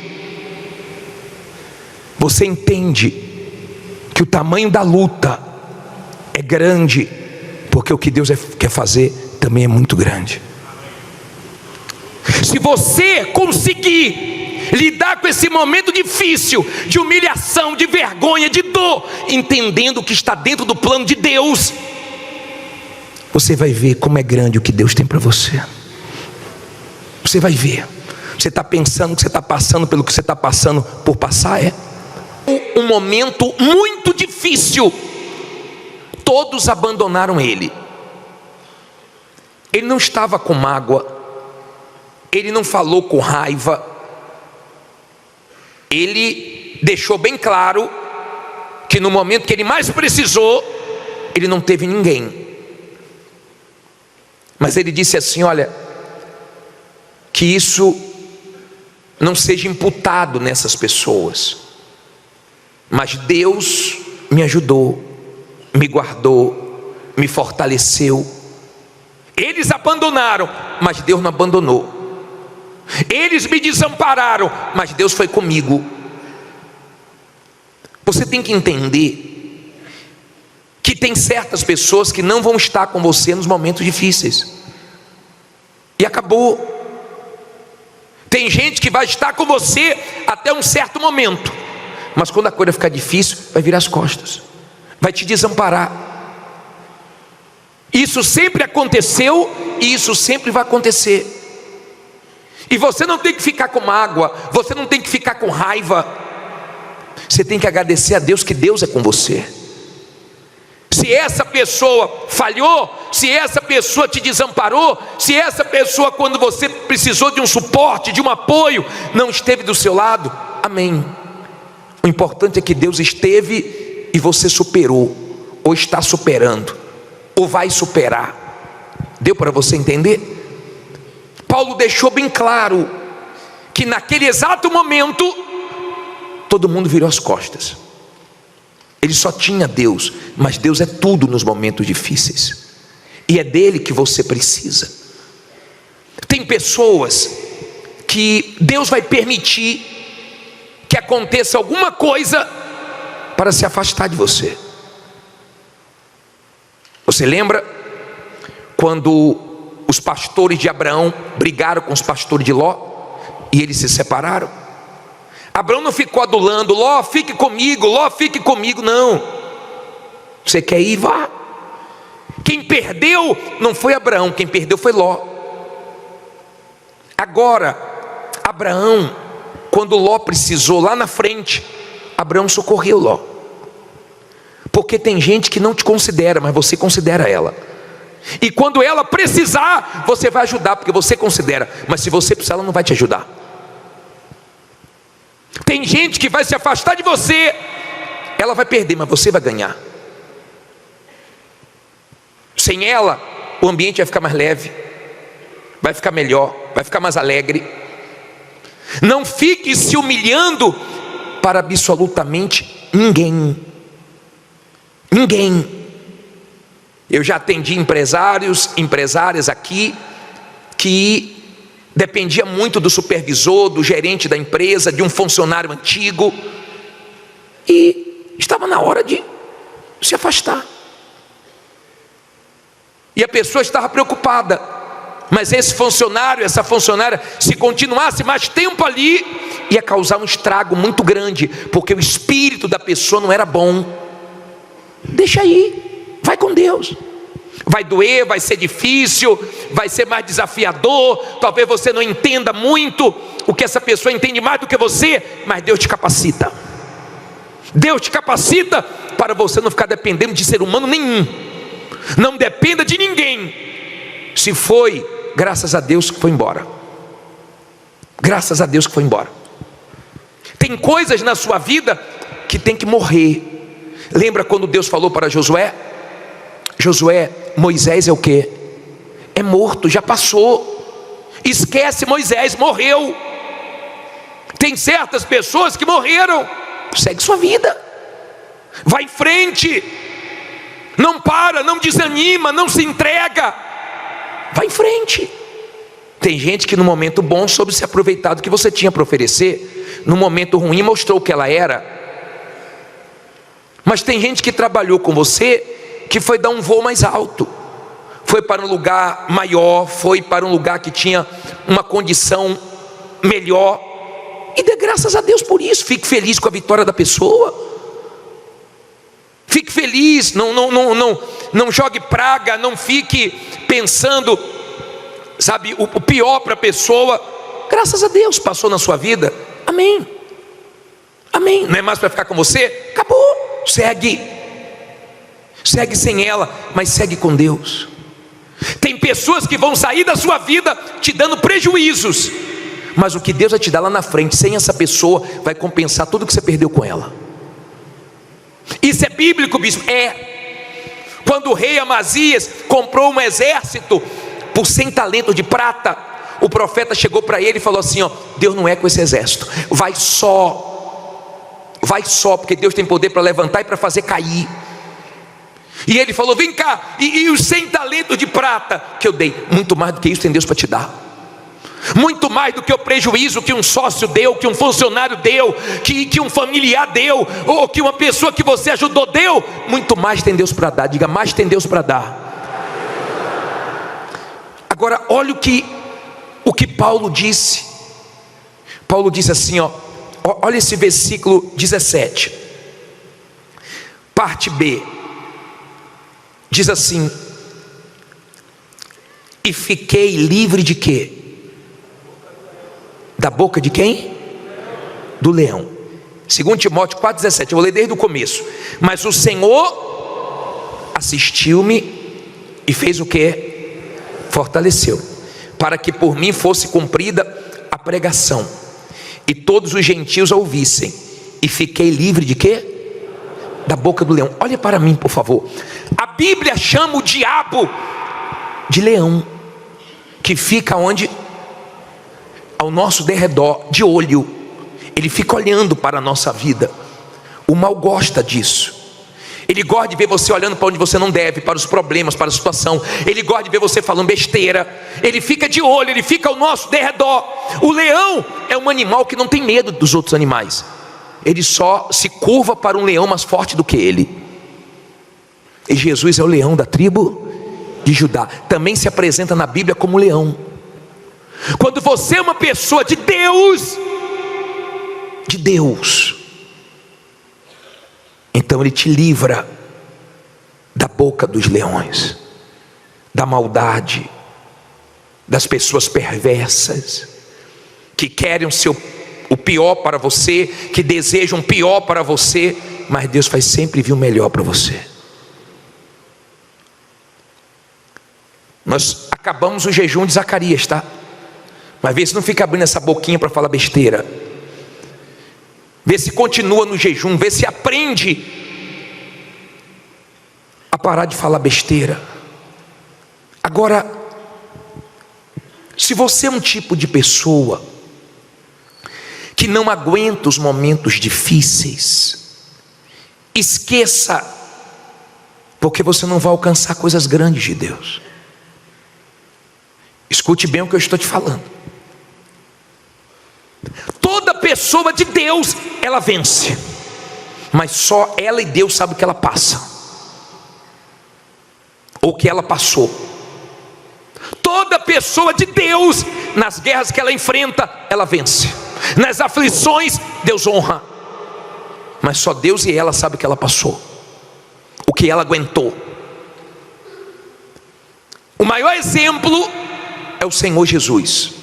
Você entende que o tamanho da luta é grande, porque o que Deus quer fazer também é muito grande. Se você conseguir lidar com esse momento difícil, de humilhação, de vergonha, de dor, entendendo que está dentro do plano de Deus, você vai ver como é grande o que Deus tem para você. Você vai ver. Você está pensando que você está passando pelo que você está passando por passar? É um momento muito difícil. Todos abandonaram ele. Ele não estava com mágoa, ele não falou com raiva. Ele deixou bem claro que no momento que ele mais precisou, ele não teve ninguém. Mas ele disse assim: olha, que isso não seja imputado nessas pessoas, mas Deus me ajudou, me guardou, me fortaleceu. Eles abandonaram, mas Deus não abandonou. Eles me desampararam, mas Deus foi comigo. Você tem que entender que tem certas pessoas que não vão estar com você nos momentos difíceis, e acabou. Tem gente que vai estar com você até um certo momento, mas quando a coisa ficar difícil, vai virar as costas, vai te desamparar. Isso sempre aconteceu e isso sempre vai acontecer. E você não tem que ficar com mágoa, você não tem que ficar com raiva. Você tem que agradecer a Deus que Deus é com você. Se essa pessoa falhou, se essa pessoa te desamparou, se essa pessoa, quando você precisou de um suporte, de um apoio, não esteve do seu lado, amém. O importante é que Deus esteve e você superou, ou está superando, ou vai superar. Deu para você entender? Paulo deixou bem claro que naquele exato momento todo mundo virou as costas. Ele só tinha Deus, mas Deus é tudo nos momentos difíceis, e é dele que você precisa. Tem pessoas que Deus vai permitir que aconteça alguma coisa para se afastar de você. Você lembra quando os pastores de Abraão brigaram com os pastores de Ló e eles se separaram? Abraão não ficou adulando: Ló, fique comigo, Ló, fique comigo. Não, Você quer ir? Vá. Quem perdeu não foi Abraão, quem perdeu foi Ló. Agora, Abraão, quando Ló precisou lá na frente, Abraão socorreu Ló. Porque tem gente que não te considera, mas você considera ela. E quando ela precisar, você vai ajudar, porque você considera. Mas se você precisar, ela não vai te ajudar. Tem gente que vai se afastar de você, ela vai perder, mas você vai ganhar. Sem ela, o ambiente vai ficar mais leve, vai ficar melhor, vai ficar mais alegre. Não fique se humilhando para absolutamente ninguém. Ninguém. Eu já atendi empresárias aqui, que dependia muito do supervisor, do gerente da empresa, de um funcionário antigo, e estava na hora de se afastar. E a pessoa estava preocupada, mas esse funcionário, essa funcionária, se continuasse mais tempo ali, ia causar um estrago muito grande, porque o espírito da pessoa não era bom. Deixa aí, vai com Deus. Vai doer, vai ser difícil, vai ser mais desafiador, talvez você não entenda muito o que essa pessoa entende mais do que você, mas Deus te capacita. Deus te capacita para você não ficar dependendo de ser humano nenhum. Não dependa de ninguém. Se foi, graças a Deus que foi embora. Graças a Deus que foi embora. Tem coisas na sua vida que tem que morrer. Lembra quando Deus falou para Josué? Josué, Moisés é o quê? É morto, já passou. Esquece Moisés, morreu. Tem certas pessoas que morreram. Segue sua vida. Vai em frente. Não para, não desanima, não se entrega. Vai em frente. Tem gente que no momento bom soube se aproveitar do que você tinha para oferecer. No momento ruim mostrou o que ela era. Mas tem gente que trabalhou com você, que foi dar um voo mais alto, foi para um lugar maior, foi para um lugar que tinha uma condição melhor, e dê graças a Deus por isso. Fique feliz com a vitória da pessoa, fique feliz, não jogue praga, não fique pensando, sabe, o pior para a pessoa. Graças a Deus, passou na sua vida, amém, amém. Não é mais para ficar com você? Acabou, segue. Segue sem ela, mas segue com Deus. Tem pessoas que vão sair da sua vida te dando prejuízos, mas o que Deus vai te dar lá na frente, sem essa pessoa, vai compensar tudo que você perdeu com ela. Isso é bíblico, bispo? É. Quando o rei Amazias comprou um exército por 100 talentos de prata, o profeta chegou para ele e falou assim, ó, Deus não é com esse exército, vai só, porque Deus tem poder para levantar e para fazer cair. E ele falou, vem cá, e os 100 talentos de prata que eu dei, muito mais do que isso tem Deus para te dar. Muito mais do que o prejuízo que um sócio deu, que um funcionário deu, que um familiar deu, ou que uma pessoa que você ajudou deu, muito mais tem Deus para dar. Diga, mais tem Deus para dar. Agora olha o que Paulo disse. Paulo disse assim, ó, olha esse versículo 17, parte B. Diz assim, e fiquei livre de quê? Da boca de quem? Do leão. 2 Timóteo 4,17, eu vou ler desde o começo. Mas o Senhor assistiu-me e fez o quê? Fortaleceu, para que por mim fosse cumprida a pregação, e todos os gentios a ouvissem, e fiquei livre de quê? Da boca do leão. Olha para mim, por favor. A Bíblia chama o diabo de leão, que fica onde? Ao nosso derredor, de olho. Ele fica olhando para a nossa vida. O mal gosta disso. Ele gosta de ver você olhando para onde você não deve, para os problemas, para a situação. Ele gosta de ver você falando besteira. Ele fica de olho, ele fica ao nosso derredor. O leão é um animal que não tem medo dos outros animais. Ele só se curva para um leão mais forte do que ele. E Jesus é o leão da tribo de Judá. Também se apresenta na Bíblia como leão. Quando você é uma pessoa de Deus, então Ele te livra da boca dos leões, da maldade, das pessoas perversas, que querem o pior para você, que desejam o pior para você, mas Deus faz sempre vir o melhor para você. Nós acabamos o jejum de Zacarias, tá? Mas vê se não fica abrindo essa boquinha para falar besteira. Vê se continua no jejum, vê se aprende a parar de falar besteira. Agora, se você é um tipo de pessoa que não aguenta os momentos difíceis, esqueça, porque você não vai alcançar coisas grandes de Deus. Escute bem o que eu estou te falando. Toda pessoa de Deus, ela vence, mas só ela e Deus sabem o que ela passa, ou o que ela passou. Toda pessoa de Deus, nas guerras que ela enfrenta, ela vence. Nas aflições, Deus honra, mas só Deus e ela sabem o que ela passou, o que ela aguentou. O maior exemplo é o Senhor Jesus.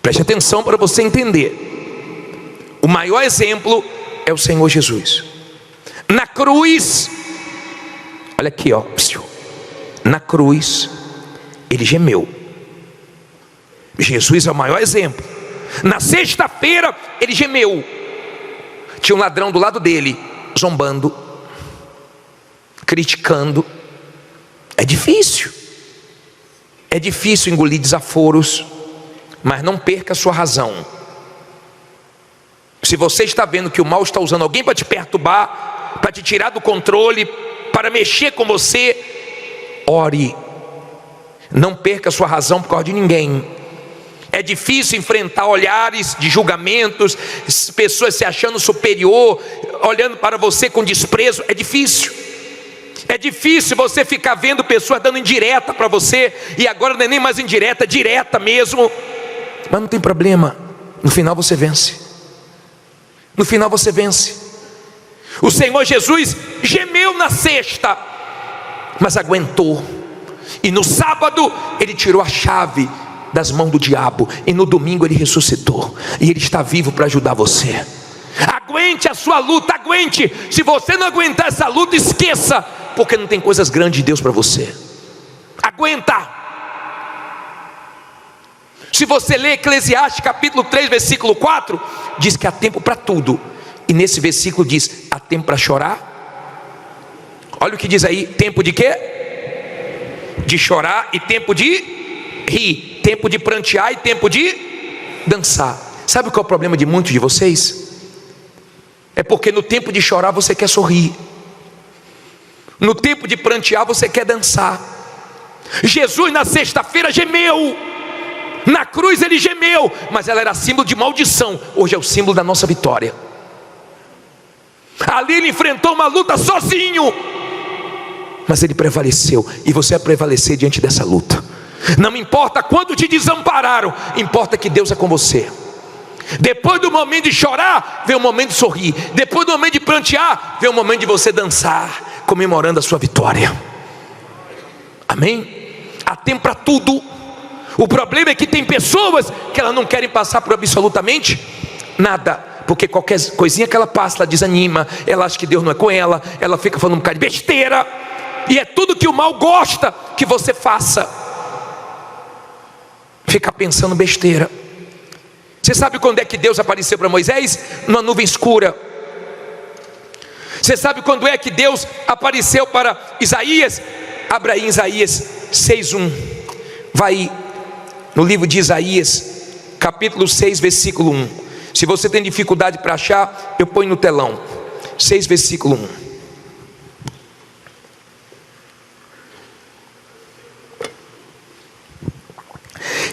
Preste atenção para você entender. O maior exemplo é o Senhor Jesus. Na cruz, olha aqui, ó. Na cruz, ele gemeu. Jesus é o maior exemplo. Na sexta-feira, ele gemeu. Tinha um ladrão do lado dele, zombando, criticando. É difícil engolir desaforos, mas não perca a sua razão. Se você está vendo que o mal está usando alguém para te perturbar, para te tirar do controle, para mexer com você, ore. Não perca a sua razão por causa de ninguém. É difícil enfrentar olhares de julgamentos, pessoas se achando superior, olhando para você com desprezo. É difícil. É difícil você ficar vendo pessoas dando indireta para você, e agora não é nem mais indireta, é direta mesmo. Mas não tem problema, no final você vence. No final você vence. O Senhor Jesus gemeu na sexta, mas aguentou. E no sábado ele tirou a chave das mãos do diabo, e no domingo ele ressuscitou, e ele está vivo para ajudar você. Aguente a sua luta, aguente. Se você não aguentar essa luta, esqueça, porque não tem coisas grandes de Deus para você. Aguenta. Se você ler Eclesiastes capítulo 3 versículo 4, diz que há tempo para tudo, e nesse versículo diz: há tempo para chorar. Olha o que diz aí: tempo de quê? De chorar, e tempo de rir, tempo de prantear e tempo de dançar. Sabe qual é o problema de muitos de vocês? É porque no tempo de chorar você quer sorrir, no tempo de prantear você quer dançar. Jesus na sexta-feira gemeu, na cruz ele gemeu, mas ela era símbolo de maldição. Hoje é o símbolo da nossa vitória. Ali ele enfrentou uma luta sozinho, mas ele prevaleceu, e você vai prevalecer diante dessa luta. Não importa quando te desampararam, importa que Deus é com você. Depois do momento de chorar, vem o momento de sorrir. Depois do momento de prantear, vem o momento de você dançar, comemorando a sua vitória. Amém? Há tempo para tudo. O problema é que tem pessoas que elas não querem passar por absolutamente nada, porque qualquer coisinha que ela passa, ela desanima, ela acha que Deus não é com ela, ela fica falando um bocado de besteira, e é tudo que o mal gosta que você faça. Fica pensando besteira. Você sabe quando é que Deus apareceu para Moisés? Numa nuvem escura. Você sabe quando é que Deus apareceu para Isaías? Abra aí em Isaías 6:1. Vai no livro de Isaías, capítulo 6, versículo 1. Se você tem dificuldade para achar, eu ponho no telão. 6, versículo 1.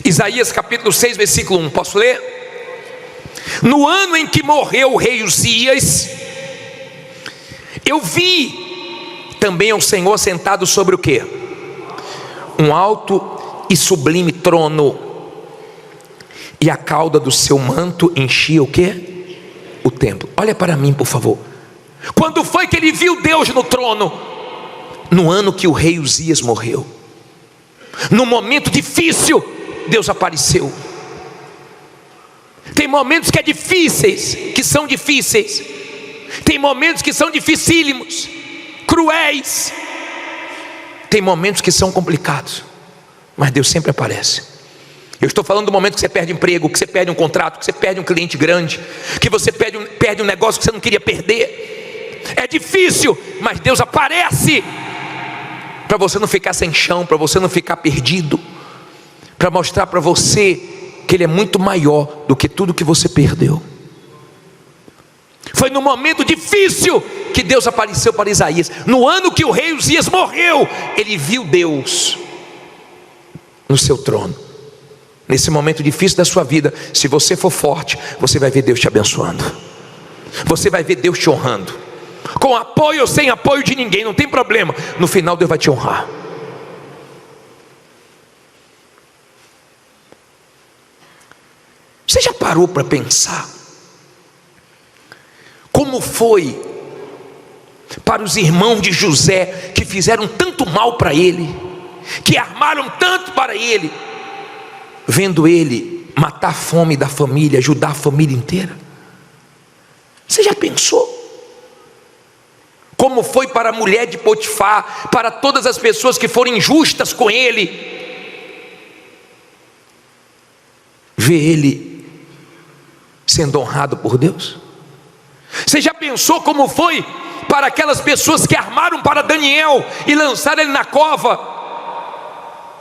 Isaías capítulo 6 versículo 1, posso ler? No ano em que morreu o rei Uzias, eu vi também o Senhor sentado sobre o quê? Um alto e sublime trono, e a cauda do seu manto enchia o quê? O templo. Olha para mim, por favor. Quando foi que ele viu Deus no trono? no ano que o rei Uzias morreu, no momento difícil, Deus apareceu. Tem momentos que são difíceis. Tem momentos que são dificílimos, cruéis. Tem momentos que são complicados, mas Deus sempre aparece. Eu estou falando do momento que você perde emprego, que você perde um contrato, que você perde um cliente grande, que você perde um negócio que você não queria perder. É difícil, mas Deus aparece, para você não ficar sem chão, para você não ficar perdido, para mostrar para você que Ele é muito maior do que tudo que você perdeu. Foi no momento difícil que Deus apareceu para Isaías. No ano que o rei Uzias morreu, ele viu Deus no seu trono. Nesse momento difícil da sua vida, se você for forte, você vai ver Deus te abençoando. Você vai ver Deus te honrando. Com apoio ou sem apoio de ninguém, não tem problema. No final Deus vai te honrar. Você já parou para pensar como foi para os irmãos de José, que fizeram tanto mal para ele, que armaram tanto para ele, vendo ele matar a fome da família, ajudar a família inteira? Você já pensou? Como foi para a mulher de Potifar, para todas as pessoas que foram injustas com ele, ver ele sendo honrado por Deus? Você já pensou como foi para aquelas pessoas que armaram para Daniel e lançaram ele na cova,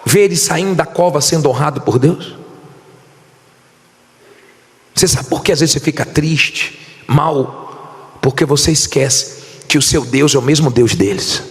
ver ele saindo da cova sendo honrado por Deus? Você sabe por que às vezes você fica triste, mal? Porque você esquece que o seu Deus é o mesmo Deus deles.